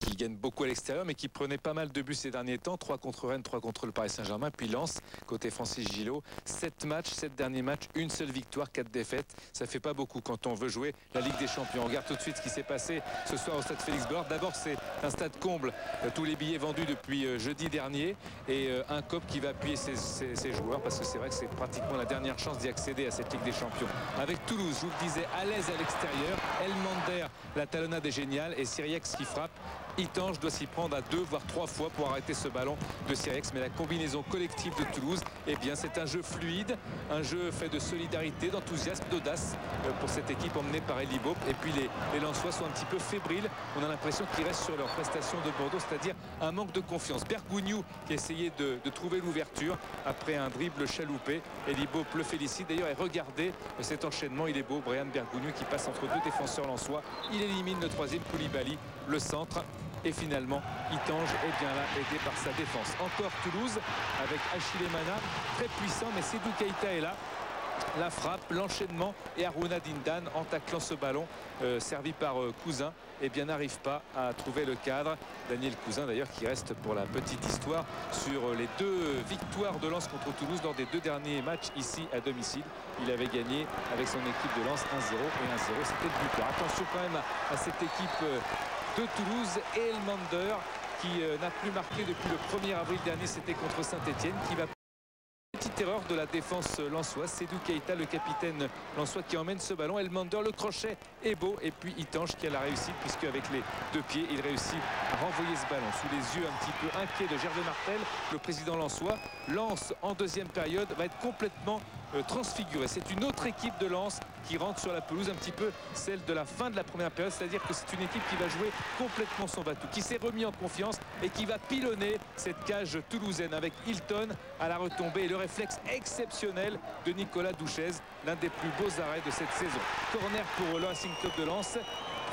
qui gagne beaucoup à l'extérieur, mais qui prenait pas mal de buts ces derniers temps. 3 contre Rennes, 3 contre le Paris Saint-Germain. Puis Lens, côté Francis Gillot. 7 matchs, 7 derniers matchs, une seule victoire, 4 défaites. Ça fait pas beaucoup quand on veut jouer la Ligue des Champions. On regarde tout de suite ce qui s'est passé ce soir au stade Félix-Ballard. D'abord, c'est un stade comble. Tous les billets vendus depuis jeudi dernier. Et un COP qui va appuyer ses joueurs, parce que c'est vrai que c'est pratiquement la dernière chance d'y accéder à cette Ligue des Champions. Avec Toulouse, je vous le disais, à l'aise à l'extérieur. Elmander, la talonnade est géniale. Et Siriex qui frappe. Itange doit s'y prendre à 2 voire 3 fois pour arrêter ce ballon de Siriex, mais la combinaison collective de Toulouse, eh bien c'est un jeu fluide, un jeu fait de solidarité, d'enthousiasme, d'audace pour cette équipe emmenée par Elie Baup. Et puis les Lensois sont un petit peu fébriles, on a l'impression qu'ils restent sur leur prestation de Bordeaux, c'est-à-dire un manque de confiance. Bergogneau qui a essayé de trouver l'ouverture après un dribble chaloupé. Elie Baup le félicite d'ailleurs, et regardez cet enchaînement, il est beau. Brian Bergogneau qui passe entre deux défenseurs lensois, il élimine le troisième, Koulibaly, le centre. Et finalement, Itange est bien là, aidé par sa défense. Encore Toulouse avec Achille Mana, très puissant, mais Seydou Keita est là. La frappe, l'enchaînement, et Harouna Dindan en taclant ce ballon servi par Cousin, et bien n'arrive pas à trouver le cadre. Daniel Cousin d'ailleurs qui reste pour la petite histoire sur les 2 victoires de Lens contre Toulouse lors des 2 derniers matchs ici à domicile. Il avait gagné avec son équipe de Lens 1-0 et 1-0. C'était le buteur. Attention quand même à cette équipe de Toulouse, et Elmander qui n'a plus marqué depuis le 1er avril dernier, c'était contre Saint-Etienne, qui va... Petite erreur de la défense lensoise. Seydou Keita, le capitaine lensois, qui emmène ce ballon. Elmander, le crochet est beau, et puis Itange qui a la réussite, puisque avec les 2 pieds il réussit à renvoyer ce ballon sous les yeux un petit peu inquiets de Gervais Martel, le président lensois. Lens en deuxième période va être complètement transfiguré. C'est une autre équipe de Lens qui rentre sur la pelouse, un petit peu celle de la fin de la première période, c'est-à-dire que c'est une équipe qui va jouer complètement son bateau, qui s'est remis en confiance et qui va pilonner cette cage toulousaine avec Hilton à la retombée et le réflexe exceptionnel de Nicolas Douchez, l'un des plus beaux arrêts de cette saison. Corner pour le Racing Club de Lens.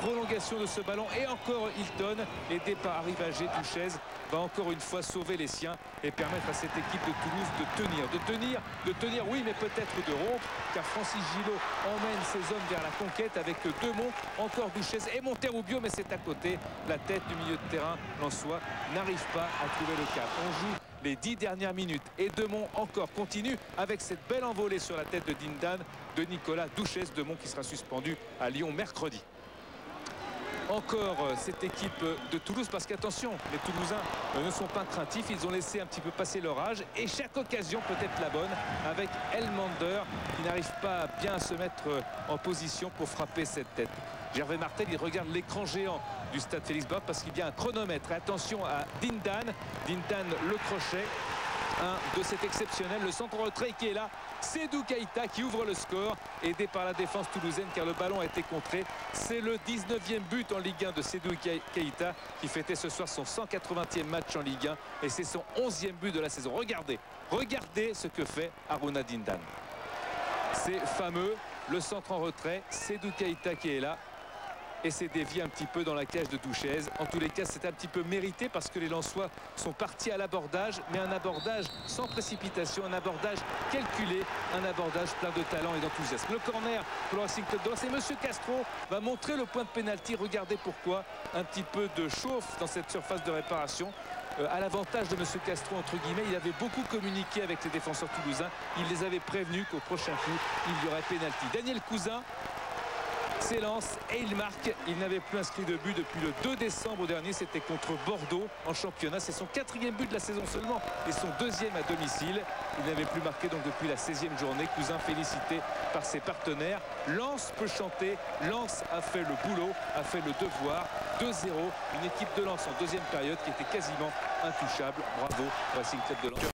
Prolongation de ce ballon, et encore Hilton, aidé par Arrivagé. Douchez va encore une fois sauver les siens et permettre à cette équipe de Toulouse de tenir, oui, mais peut-être de rompre, car Francis Gillot emmène ses hommes vers la conquête avec Demont, encore Douchez et Monterrubio, mais c'est à côté. La tête du milieu de terrain lensois n'arrive pas à trouver le cap. On joue les 10 dernières minutes, et Demont encore continue avec cette belle envolée sur la tête de Dindan de Nicolas Douchez. Demont qui sera suspendu à Lyon mercredi. Encore cette équipe de Toulouse, parce qu'attention, les Toulousains ne sont pas craintifs, ils ont laissé un petit peu passer leur âge, et chaque occasion peut être la bonne, avec Elmander qui n'arrive pas bien à se mettre en position pour frapper cette tête. Gervais Martel, il regarde l'écran géant du stade Félix-Ballard parce qu'il y a un chronomètre. Et attention à Dindan, le crochet. Un de cet exceptionnel, le centre en retrait qui est là, Seydou Keita qui ouvre le score, aidé par la défense toulousaine car le ballon a été contré. C'est le 19e but en Ligue 1 de Seydou Keita qui fêtait ce soir son 180e match en Ligue 1, et c'est son 11e but de la saison. Regardez ce que fait Harouna Dindan. C'est fameux, le centre en retrait, Seydou Keita qui est là, et c'est dévié un petit peu dans la cage de Douchez. En tous les cas, c'est un petit peu mérité parce que les Lensois sont partis à l'abordage, mais un abordage sans précipitation, un abordage calculé, un abordage plein de talent et d'enthousiasme. Le corner pour le Racing Club de Lens, et Monsieur Castro va montrer le point de pénalty. Regardez pourquoi. Un petit peu de chauffe dans cette surface de réparation. À l'avantage de Monsieur Castro, entre guillemets, il avait beaucoup communiqué avec les défenseurs toulousains. Il les avait prévenus qu'au prochain coup, il y aurait pénalty. Daniel Cousin s'élance et il marque. Il n'avait plus inscrit de but depuis le 2 décembre dernier, c'était contre Bordeaux en championnat. C'est son 4e but de la saison seulement et son 2e à domicile. Il n'avait plus marqué donc depuis la 16e journée. Cousin félicité par ses partenaires. Lens peut chanter, Lens a fait le boulot, a fait le devoir. 2-0, une équipe de Lens en deuxième période qui était quasiment intouchable. Bravo Racing Club de Lens.